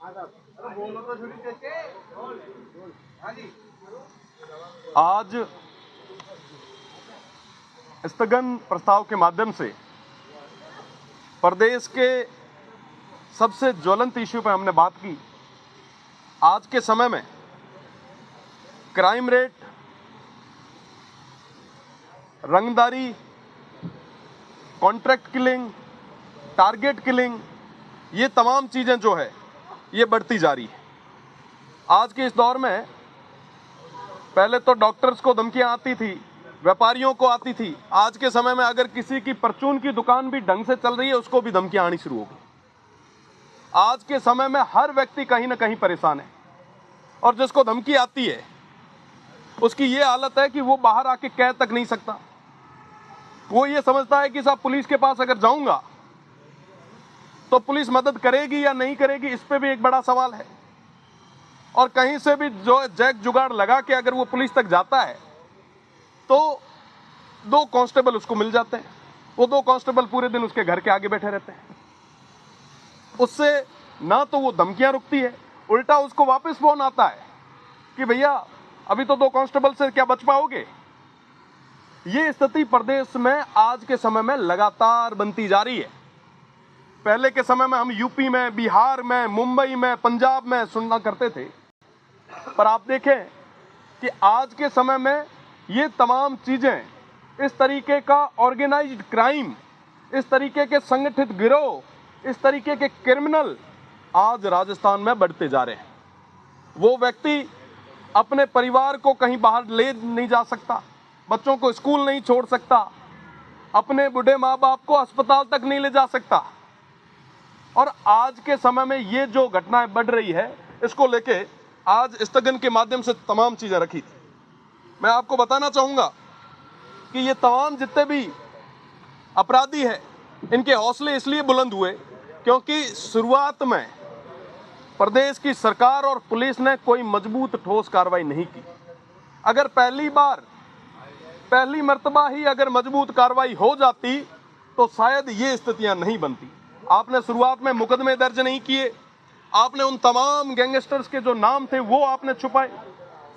आज स्थगन प्रस्ताव के माध्यम से प्रदेश के सबसे ज्वलंत इश्यू पर हमने बात की। आज के समय में क्राइम रेट, रंगदारी, कॉन्ट्रैक्ट किलिंग, टारगेट किलिंग, ये तमाम चीज़ें जो है ये बढ़ती जा रही है। आज के इस दौर में पहले तो डॉक्टर्स को धमकियां आती थी, व्यापारियों को आती थी। आज के समय में अगर किसी की परचून की दुकान भी ढंग से चल रही है, उसको भी धमकियां आनी शुरू हो गई। आज के समय में हर व्यक्ति कहीं ना कहीं परेशान है, और जिसको धमकी आती है उसकी ये हालत है कि वो बाहर आके कह तक नहीं सकता। वो ये समझता है कि साहब पुलिस के पास अगर जाऊंगा तो पुलिस मदद करेगी या नहीं करेगी, इस पे भी एक बड़ा सवाल है। और कहीं से भी जो जैक जुगाड़ लगा के अगर वो पुलिस तक जाता है तो 2 कांस्टेबल उसको मिल जाते हैं। वो 2 कांस्टेबल पूरे दिन उसके घर के आगे बैठे रहते हैं। उससे ना तो वो धमकियां रुकती है, उल्टा उसको वापस फोन आता है कि भैया अभी तो 2 कांस्टेबल से क्या बच पाओगे। ये स्थिति प्रदेश में आज के समय में लगातार बनती जा रही है। पहले के समय में हम यूपी में, बिहार में, मुंबई में, पंजाब में सुनना करते थे, पर आप देखें कि आज के समय में ये तमाम चीजें, इस तरीके का ऑर्गेनाइज्ड क्राइम, इस तरीके के संगठित गिरोह, इस तरीके के क्रिमिनल आज राजस्थान में बढ़ते जा रहे हैं। वो व्यक्ति अपने परिवार को कहीं बाहर ले नहीं जा सकता, बच्चों को स्कूल नहीं छोड़ सकता, अपने बूढ़े माँ बाप को अस्पताल तक नहीं ले जा सकता। और आज के समय में ये जो घटनाएं बढ़ रही है, इसको लेके आज स्थगन के माध्यम से तमाम चीजें रखी थी। मैं आपको बताना चाहूंगा कि ये तमाम जितने भी अपराधी हैं, इनके हौसले इसलिए बुलंद हुए क्योंकि शुरुआत में प्रदेश की सरकार और पुलिस ने कोई मजबूत ठोस कार्रवाई नहीं की। अगर पहली मर्तबा ही अगर मजबूत कार्रवाई हो जाती तो शायद ये स्थितियां नहीं बनती। आपने शुरुआत में मुकदमे दर्ज नहीं किए, आपने उन तमाम गैंगस्टर्स के जो नाम थे वो आपने छुपाए,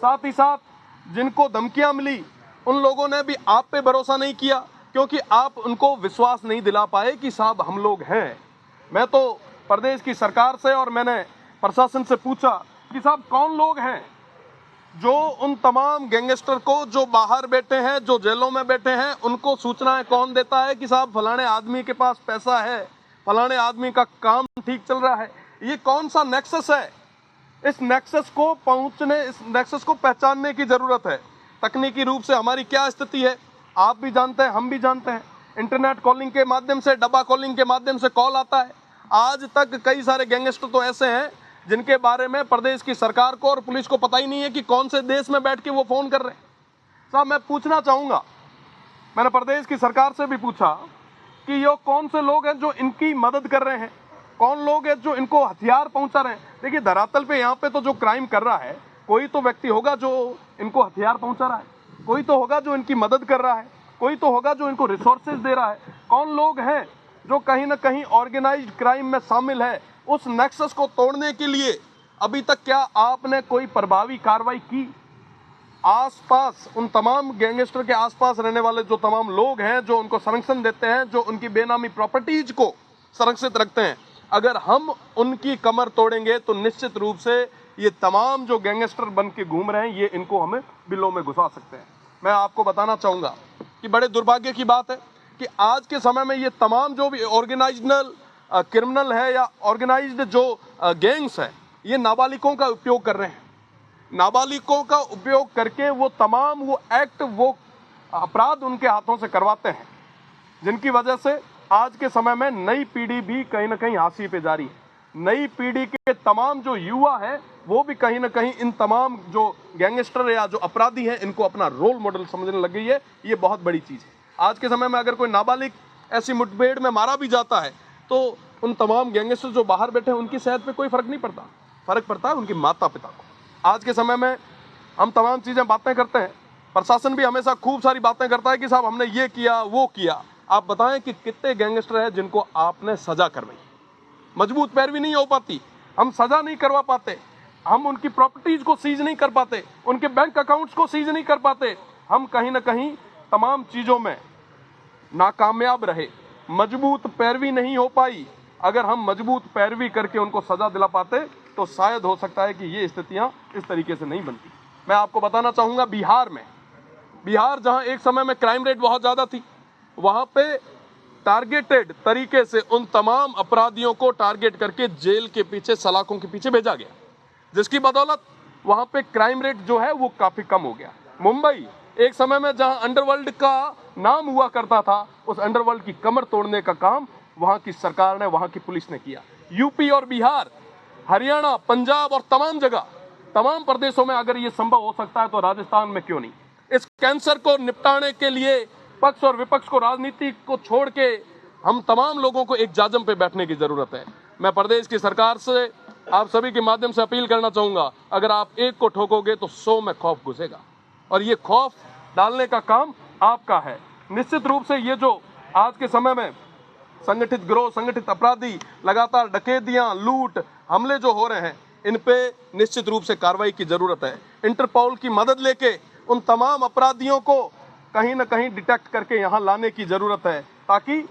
साथ ही साथ जिनको धमकियां मिली उन लोगों ने भी आप पे भरोसा नहीं किया क्योंकि आप उनको विश्वास नहीं दिला पाए कि साहब हम लोग हैं। मैं तो प्रदेश की सरकार से और मैंने प्रशासन से पूछा कि साहब कौन लोग हैं जो उन तमाम गैंगस्टर को, जो बाहर बैठे हैं, जो जेलों में बैठे हैं, उनको सूचनाएं कौन देता है कि साहब फलाने आदमी के पास पैसा है, फलाने आदमी का काम ठीक चल रहा है। ये कौन सा नेक्सस है? इस नेक्सस को पहचानने की जरूरत है। तकनीकी रूप से हमारी क्या स्थिति है आप भी जानते हैं, हम भी जानते हैं। इंटरनेट कॉलिंग के माध्यम से, डब्बा कॉलिंग के माध्यम से कॉल आता है। आज तक कई सारे गैंगस्टर तो ऐसे हैं जिनके बारे में प्रदेश की सरकार को और पुलिस को पता ही नहीं है कि कौन से देश में बैठ के वो फोन कर रहे हैं। साहब मैं पूछना चाहूंगा, मैंने प्रदेश की सरकार से भी पूछा कि ये कौन से लोग हैं जो इनकी मदद कर रहे हैं, कौन लोग हैं जो इनको हथियार पहुंचा रहे हैं। देखिए धरातल पे यहाँ पे तो जो क्राइम कर रहा है, कोई तो व्यक्ति होगा जो इनको हथियार पहुंचा रहा है, कोई तो होगा जो इनकी मदद कर रहा है, कोई तो होगा जो इनको रिसोर्सेज दे रहा है। कौन लोग हैं जो कहीं ना कहीं ऑर्गेनाइज्ड क्राइम में शामिल है? उस नेक्सस को तोड़ने के लिए अभी तक क्या आपने कोई प्रभावी कार्रवाई की? आसपास उन तमाम गैंगस्टर के आसपास रहने वाले जो तमाम लोग हैं, जो उनको संरक्षण देते हैं, जो उनकी बेनामी प्रॉपर्टीज को संरक्षित रखते हैं, अगर हम उनकी कमर तोड़ेंगे तो निश्चित रूप से ये तमाम जो गैंगस्टर बन के घूम रहे हैं, ये इनको हमें बिलों में घुसा सकते हैं। मैं आपको बताना चाहूंगा कि बड़े दुर्भाग्य की बात है कि आज के समय में ये तमाम जो भी ऑर्गेनाइज्ड क्रिमिनल है या ऑर्गेनाइज्ड जो गैंग्स है, ये नाबालिगों का उपयोग कर रहे हैं। नाबालिगों का उपयोग करके वो तमाम वो एक्ट, वो अपराध उनके हाथों से करवाते हैं, जिनकी वजह से आज के समय में नई पीढ़ी भी कहीं ना कहीं हाशिए पे जा रही है। नई पीढ़ी के तमाम जो युवा है वो भी कहीं ना कहीं इन तमाम जो गैंगस्टर या जो अपराधी हैं इनको अपना रोल मॉडल समझने लग गई है। ये बहुत बड़ी चीज़ है। आज के समय में अगर कोई नाबालिग ऐसी मुठभेड़ में मारा भी जाता है तो उन तमाम गैंगस्टर जो बाहर बैठे हैं उनकी सेहत पे कोई फर्क नहीं पड़ता, फर्क पड़ता है उनके माता पिता को। आज के समय में हम तमाम चीज़ें बातें करते हैं, प्रशासन भी हमेशा खूब सारी बातें करता है कि साहब हमने ये किया वो किया। आप बताएं कि कितने गैंगस्टर हैं जिनको आपने सजा करवाई, मजबूत पैरवी नहीं हो पाती। हम सजा नहीं करवा पाते, हम उनकी प्रॉपर्टीज को सीज नहीं कर पाते, उनके बैंक अकाउंट्स को सीज नहीं कर पाते, हम कहीं ना कहीं तमाम चीजों में नाकामयाब रहे, मजबूत पैरवी नहीं हो पाई। अगर हम मजबूत पैरवी करके उनको सजा दिला पाते तो शायद हो सकता है कि ये स्थितियां इस तरीके से नहीं बनती। मैं आपको बताना चाहूंगा, बिहार जहां एक समय में क्राइम रेट बहुत ज्यादा थी, वहां पे टारगेटेड तरीके से उन तमाम अपराधियों को टारगेट करके जेल के पीछे, सलाखों के पीछे भेजा गया, जिसकी बदौलत वहां पे क्राइम रेट जो है वो काफी कम हो गया। मुंबई एक समय में जहां अंडरवर्ल्ड का नाम हुआ करता था, उस अंडरवर्ल्ड की कमर तोड़ने का काम वहां की सरकार ने, वहां की पुलिस ने किया। यूपी और बिहार, हरियाणा, पंजाब और तमाम जगह, तमाम प्रदेशों में अगर ये संभव हो सकता है तो राजस्थान में क्यों नहीं। इस कैंसर को निपटाने के लिए पक्ष और विपक्ष को, राजनीति को छोड़ के हम तमाम लोगों को एक जाजम पे बैठने की जरूरत है। मैं प्रदेश की सरकार से आप सभी के माध्यम से अपील करना चाहूंगा, अगर आप एक को ठोकोगे तो 100 में खौफ घुसेगा, और ये खौफ डालने का काम आपका है। निश्चित रूप से ये जो आज के समय में संगठित गिरोह, संगठित अपराधी, लगातार डकैतियां, लूट, हमले जो हो रहे हैं, इन पे निश्चित रूप से कार्रवाई की जरूरत है। इंटरपोल की मदद लेके उन तमाम अपराधियों को कहीं ना कहीं डिटेक्ट करके यहाँ लाने की जरूरत है, ताकि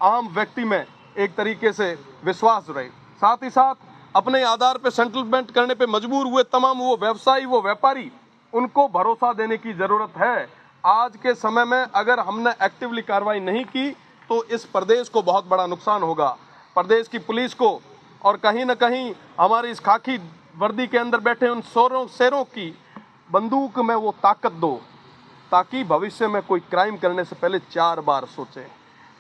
आम व्यक्ति में एक तरीके से विश्वास रहे। साथ ही साथ अपने आधार पे सेटलमेंट करने पे मजबूर हुए तमाम वो व्यवसायी, वो व्यापारी, उनको भरोसा देने की जरूरत है। आज के समय में अगर हमने एक्टिवली कार्रवाई नहीं की तो इस प्रदेश को बहुत बड़ा नुकसान होगा, प्रदेश की पुलिस को, और कहीं ना कहीं हमारी इस खाकी वर्दी के अंदर बैठे उन शेरों की बंदूक में वो ताकत दो, ताकि भविष्य में कोई क्राइम करने से पहले 4 बार सोचें।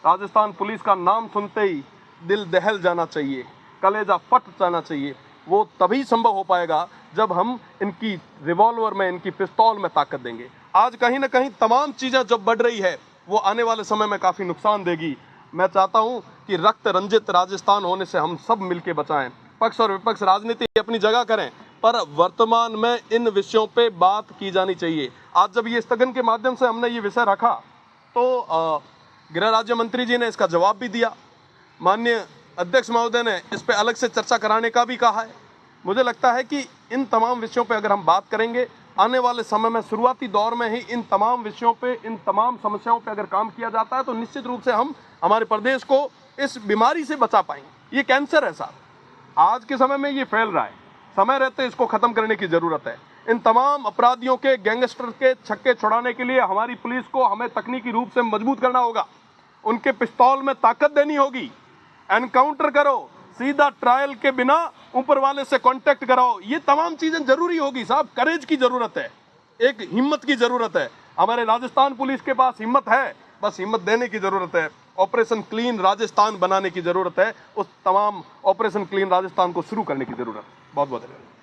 राजस्थान पुलिस का नाम सुनते ही दिल दहल जाना चाहिए, कलेजा फट जाना चाहिए। वो तभी संभव हो पाएगा जब हम इनकी रिवॉल्वर में, इनकी पिस्तौल में ताकत देंगे। आज कहीं ना कहीं तमाम चीज़ें जब बढ़ रही है, वो आने वाले समय में काफ़ी नुकसान देगी। मैं चाहता हूं कि रक्त रंजित राजस्थान होने से हम सब मिलके बचाएं। पक्ष और विपक्ष राजनीति अपनी जगह करें, पर वर्तमान में इन विषयों पे बात की जानी चाहिए। आज जब ये स्थगन के माध्यम से हमने ये विषय रखा तो गृह राज्य मंत्री जी ने इसका जवाब भी दिया, माननीय अध्यक्ष महोदय ने इस पे अलग से चर्चा कराने का भी कहा है। मुझे लगता है कि इन तमाम विषयों पे अगर हम बात करेंगे, आने वाले समय में शुरुआती दौर में ही इन तमाम विषयों पे, इन तमाम समस्याओं पे अगर काम किया जाता है तो निश्चित रूप से हम हमारे प्रदेश को इस बीमारी से बचा पाएंगे। ये कैंसर है साहब, आज के समय में ये फैल रहा है, समय रहते इसको खत्म करने की जरूरत है। इन तमाम अपराधियों के, गैंगस्टर के छक्के छुड़ाने के लिए हमारी पुलिस को हमें तकनीकी रूप से मजबूत करना होगा, उनके पिस्तौल में ताकत देनी होगी। एनकाउंटर करो, सीधा ट्रायल के बिना ऊपर वाले से कांटेक्ट कराओ, ये तमाम चीजें जरूरी होगी साहब। करेज की जरूरत है, एक हिम्मत की जरूरत है। हमारे राजस्थान पुलिस के पास हिम्मत है, बस हिम्मत देने की जरूरत है। ऑपरेशन क्लीन राजस्थान बनाने की जरूरत है, उस तमाम ऑपरेशन क्लीन राजस्थान को शुरू करने की जरूरत है। बहुत बहुत धन्यवाद।